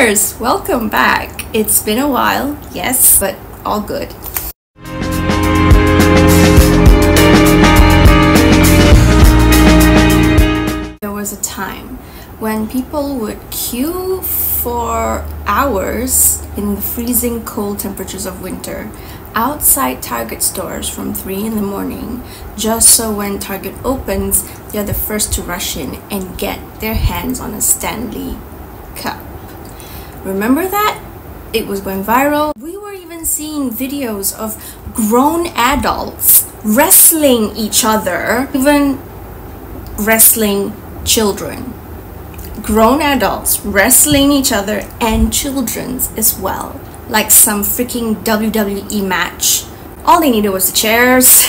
Tumblers! Welcome back. It's been a while, yes, but all good. There was a time when people would queue for hours in the freezing cold temperatures of winter outside Target stores from 3 in the morning, just so when Target opens, they're the first to rush in and get their hands on a Stanley cup. Remember that? It was going viral. We were even seeing videos of grown adults wrestling each other, even wrestling children. Grown adults wrestling each other and children's as well, like some freaking WWE match. All they needed was the chairs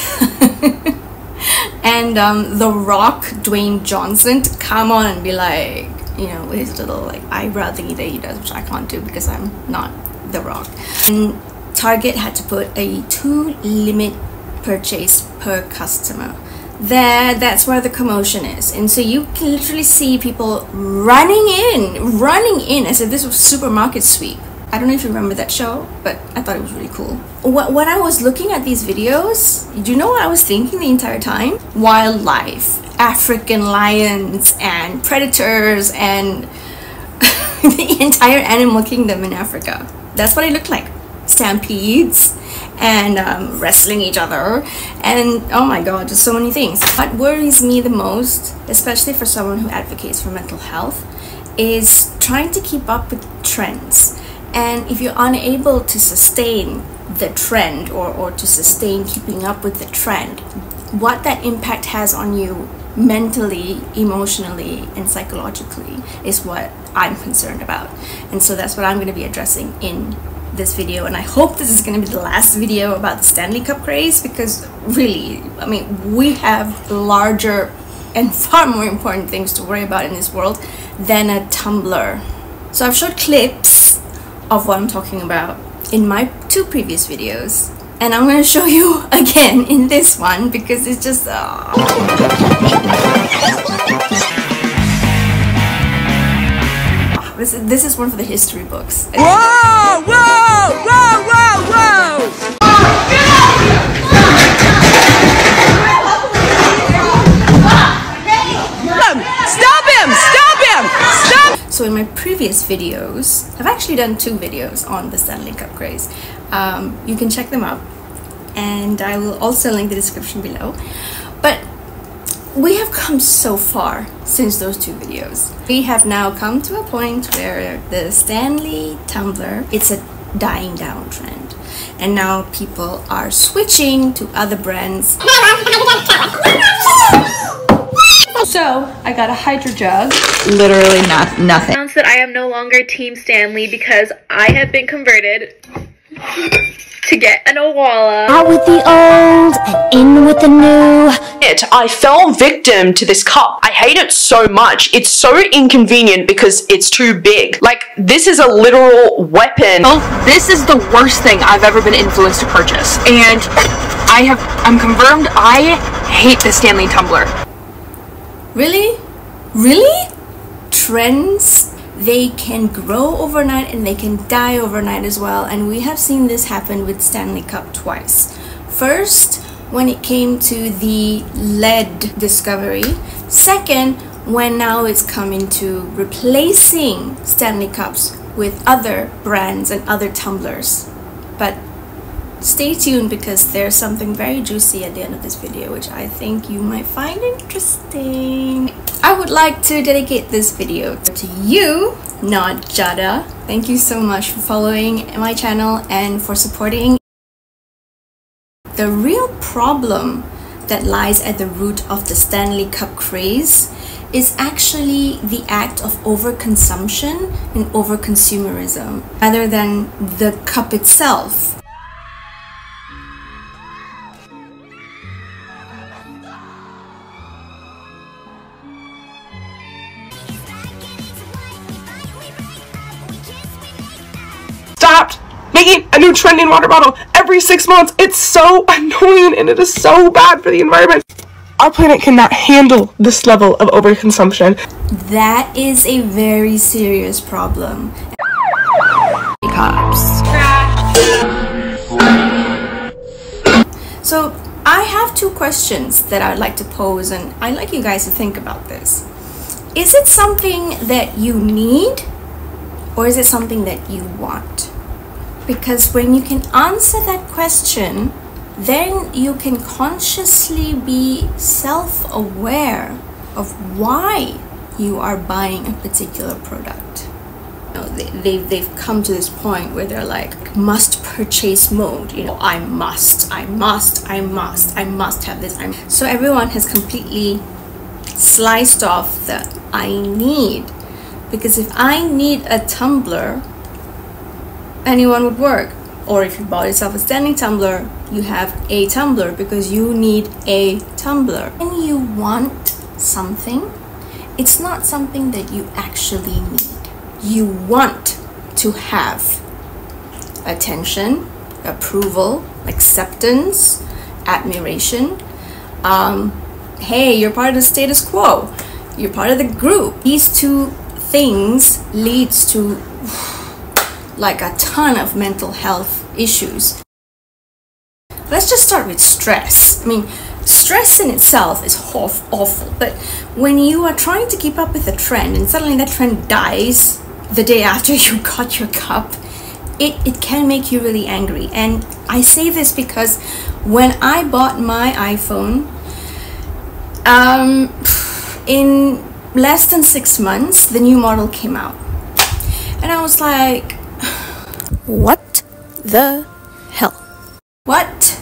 and The Rock, Dwayne Johnson, to come on and be like, you know, with his little like eyebrow thingy that he does, which I can't do because I'm not The Rock. And Target had to put a 2 limit purchase per customer. That's where the commotion is. And so you can literally see people running in as if this was supermarket sweep. I don't know if you remember that show, but I thought it was really cool. When I was looking at these videos, do you know what I was thinking the entire time? Wildlife, African lions and predators and the entire animal kingdom in Africa. That's what it looked like. Stampedes and wrestling each other, and oh my god, just so many things. What worries me the most, especially for someone who advocates for mental health, is trying to keep up with trends. And if you're unable to sustain the trend or to sustain keeping up with the trend, what that impact has on you mentally, emotionally, and psychologically is what I'm concerned about. And so that's what I'm going to be addressing in this video, and I hope this is going to be the last video about the Stanley Cup craze, because really, I mean, we have larger and far more important things to worry about in this world than a tumbler. So I've showed clips of what I'm talking about in my 2 previous videos, and I'm going to show you again in this one because it's just this is one for the history books. Whoa! Whoa! Whoa! Whoa! Whoa! Stop him! Stop him! Stop! So in my previous videos, I've actually done 2 videos on the Stanley Cup craze. You can check them out, and I will also link the description below. But we have come so far since those 2 videos. We have now come to a point where the Stanley Tumbler, it's a dying down trend. And now people are switching to other brands. So, I got a Hydro jug. Literally nothing. Announced that I am no longer Team Stanley because I have been converted to get an Owala. Out with the old and in with the new. I fell victim to this cup. I hate it so much. It's so inconvenient because it's too big. Like, this is a literal weapon. Well, this is the worst thing I've ever been influenced to purchase. And I'm confirmed I hate the Stanley Tumbler. Really? Really? Trends, they can grow overnight and they can die overnight as well, and we have seen this happen with Stanley Cup twice. First, when it came to the lead discovery. Second, when now it's coming to replacing Stanley Cups with other brands and other tumblers. But stay tuned because there's something very juicy at the end of this video which I think you might find interesting. I would like to dedicate this video to you, not Jada. Thank you so much for following my channel and for supporting. The real problem that lies at the root of the Stanley Cup craze is actually the act of overconsumption and over-consumerism rather than the cup itself. Stopped making a new trending water bottle every 6 months. It's so annoying and it is so bad for the environment. Our planet cannot handle this level of overconsumption. That is a very serious problem. cops. So I have two questions that I'd like to pose, and I'd like you guys to think about this. Is it something that you need, or is it something that you want? Because when you can answer that question, then you can consciously be self-aware of why you are buying a particular product. You know, they've come to this point where they're like must purchase mode. You know, I must have this. So everyone has completely sliced off the I need, because if I need a tumbler, anyone would work. Or if you bought yourself a Stanley Tumbler, you have a tumbler because you need a tumbler. When you want something, it's not something that you actually need. You want to have attention, approval, acceptance, admiration. Hey, you're part of the status quo. You're part of the group. These two things leads to like a ton of mental health issues. Let's just start with stress. I mean, stress in itself is awful, but when you are trying to keep up with a trend and suddenly that trend dies the day after you got your cup, it can make you really angry. And I say this because when I bought my iPhone, in less than 6 months, the new model came out. And I was like, what the hell? What?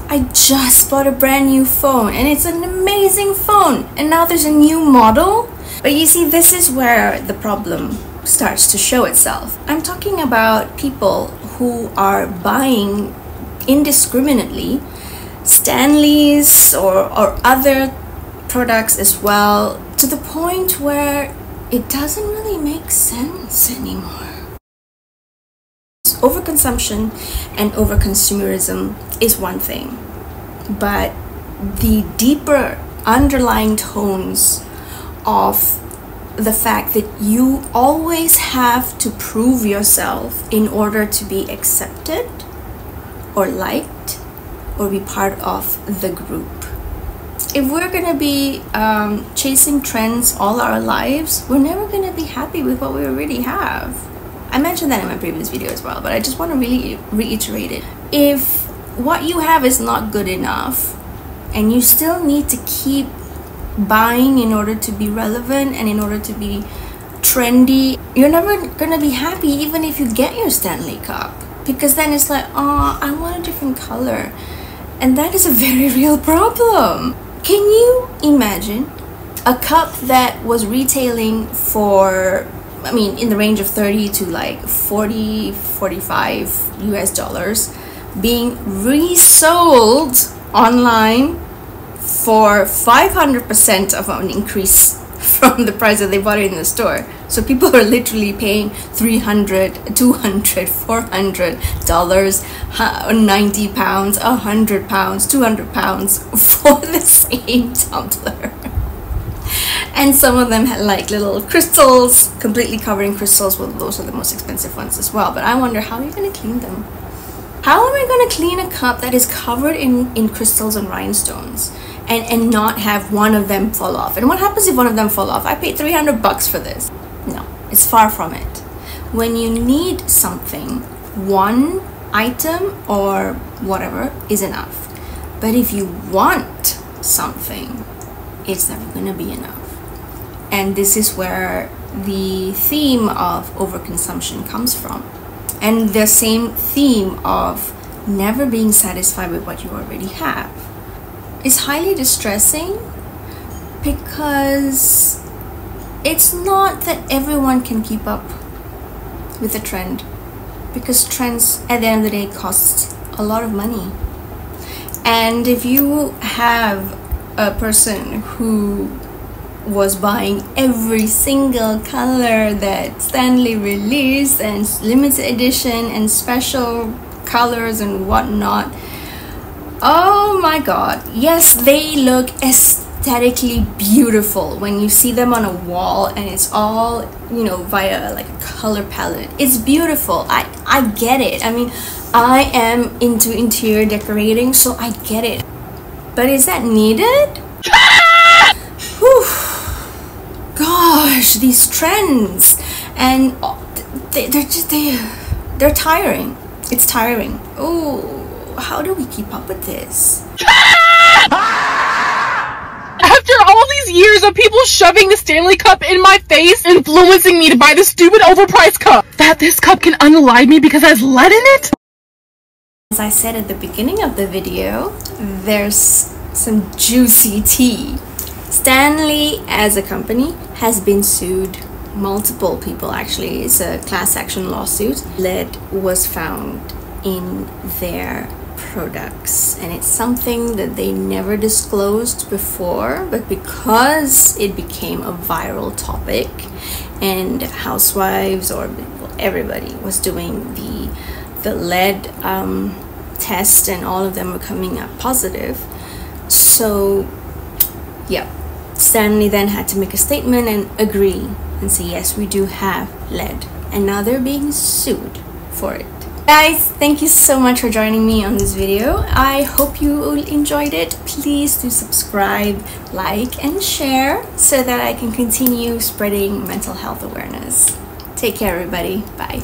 I just bought a brand new phone and it's an amazing phone, and now there's a new model? But you see, this is where the problem starts to show itself. I'm talking about people who are buying indiscriminately Stanleys or other products as well, to the point where it doesn't really make sense anymore. Overconsumption and overconsumerism is one thing, but the deeper underlying tones of the fact that you always have to prove yourself in order to be accepted or liked or be part of the group. If we're going to be chasing trends all our lives, we're never going to be happy with what we already have. I mentioned that in my previous video as well, but I just want to really reiterate it. If what you have is not good enough and you still need to keep buying in order to be relevant and in order to be trendy, you're never going to be happy even if you get your Stanley Cup, because then it's like, oh, I want a different color. And that is a very real problem. Can you imagine a cup that was retailing for, I mean, in the range of 30 to like 40, 45 US dollars being resold online for 500% of an increase from the price that they bought it in the store? So people are literally paying $300, $200, $400, 90 pounds, 100 pounds, 200 pounds for the same tumbler. And some of them had like little crystals, completely covered in crystals. Well, those are the most expensive ones as well. But I wonder, how are you going to clean them? How am I going to clean a cup that is covered in crystals and rhinestones and not have one of them fall off? And what happens if one of them fall off? I paid $300 for this. No, it's far from it. When you need something, one item or whatever is enough. But if you want something, it's never going to be enough. And this is where the theme of overconsumption comes from. And the same theme of never being satisfied with what you already have is highly distressing, because it's not that everyone can keep up with the trend, because trends at the end of the day cost a lot of money. And if you have a person who was buying every single color that Stanley released, and limited edition and special colors and whatnot, oh my god, yes, they look aesthetically beautiful when you see them on a wall and it's all, you know, via like a color palette. It's beautiful. I get it. I mean, I am into interior decorating, so I get it. But is that needed? Whew. Gosh, these trends, and they're tiring. It's tiring. Oh, how do we keep up with this? After all these years of people shoving the Stanley Cup in my face, influencing me to buy this stupid overpriced cup, that this cup can unalive me because it has lead in it? As I said at the beginning of the video, there's some juicy tea. Stanley as a company has been sued. Multiple people actually. It's a class action lawsuit. Lead was found in their products, and it's something that they never disclosed before, but because it became a viral topic and housewives or everybody was doing the lead test and all of them were coming up positive, so yeah, Stanley then had to make a statement and agree and say yes, we do have lead, and now they're being sued for it. Guys, thank you so much for joining me on this video. I hope you enjoyed it. Please do subscribe, like, and share so that I can continue spreading mental health awareness. Take care, everybody. Bye.